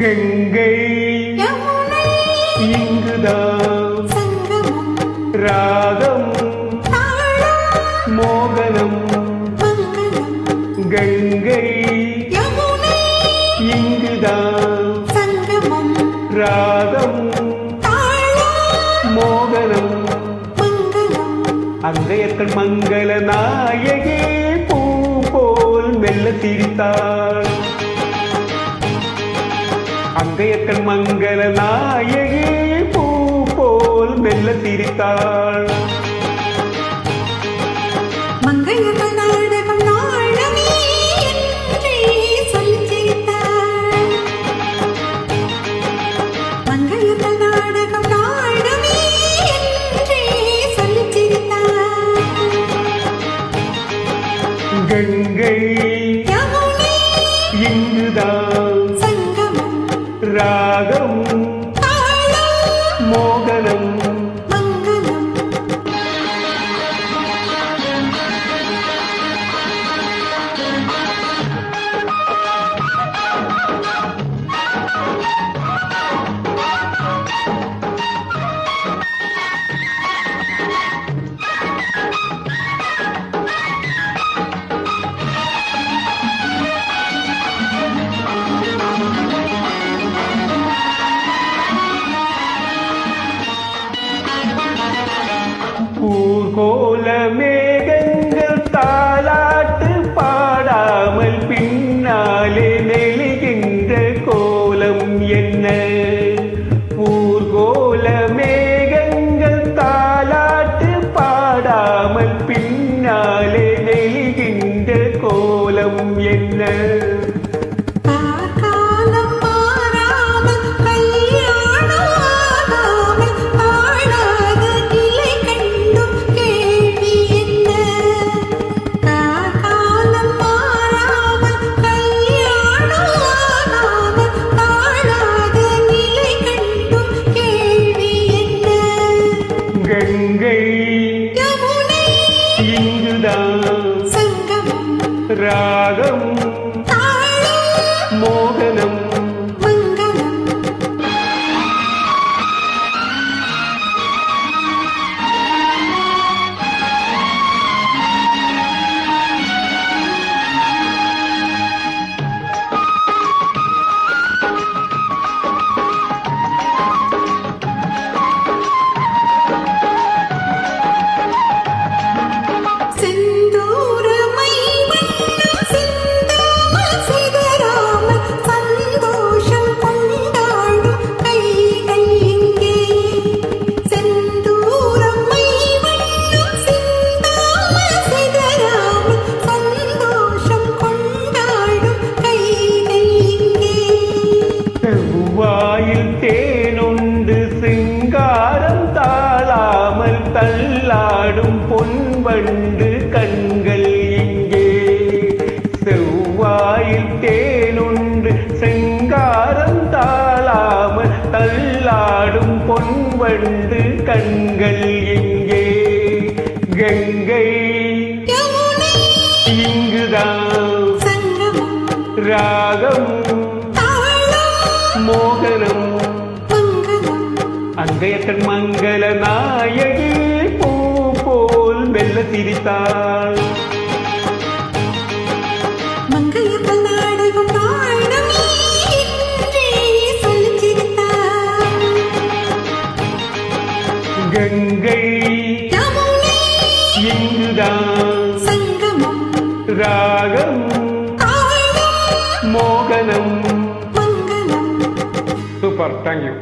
கங்கை இங்குதான் ராகம் மோகனம். கங்கை இங்குதான் ராகம் மோகனம். அங்கையர்கள் மங்கள நாயகே பூ போல் மெல்ல திரித்தாள். அங்கையர்கள் மங்கள நாயகே பூ போல் மெல்ல திரித்தாள். மங்கையர்கள் நாடகம் நாடமே என்றே சொல்லி சிரித்தாள். மங்கையர்கள் நாடகம் நாடமே என்றே சொல்லி சிரித்தாள். கங்கை இங்குதான் ராகம் மோகனம். ஊர்கோல மேகங்கள் தாலாட்டு பாடாமல் பின்னாலே நெளிகின்ற கோலம் என்ன? ஊர்கோல மேகங்கள் தாலாட்டு பாடாமல் பின்னாலே நெளிகின்ற கோலம் என்ன? கங்கை இங்குதான் ராகம் மோகனம். வாயில் தேனுண்டு சிங்காரம் தாழாமல் தள்ளாடும் பொன்வண்டு கண்கள் இங்கே. செவ்வாயில் தேனுண்டு சிங்காரம் தாழாமல் தள்ளாடும் பொன்வண்டு கண்கள் இங்கே. கங்கை இங்குதான் ராகம் மோகனம். அங்கையர்கள் மங்கள நாயகி பூ போல் மெல்ல திரித்தாள். மங்கையர்கள் நாடகம் நாடமே என்றே சொல்லி சிரித்தாள். கங்கை இங்குதான் ராகம் மோகனம். மங்களம். Super, thank you.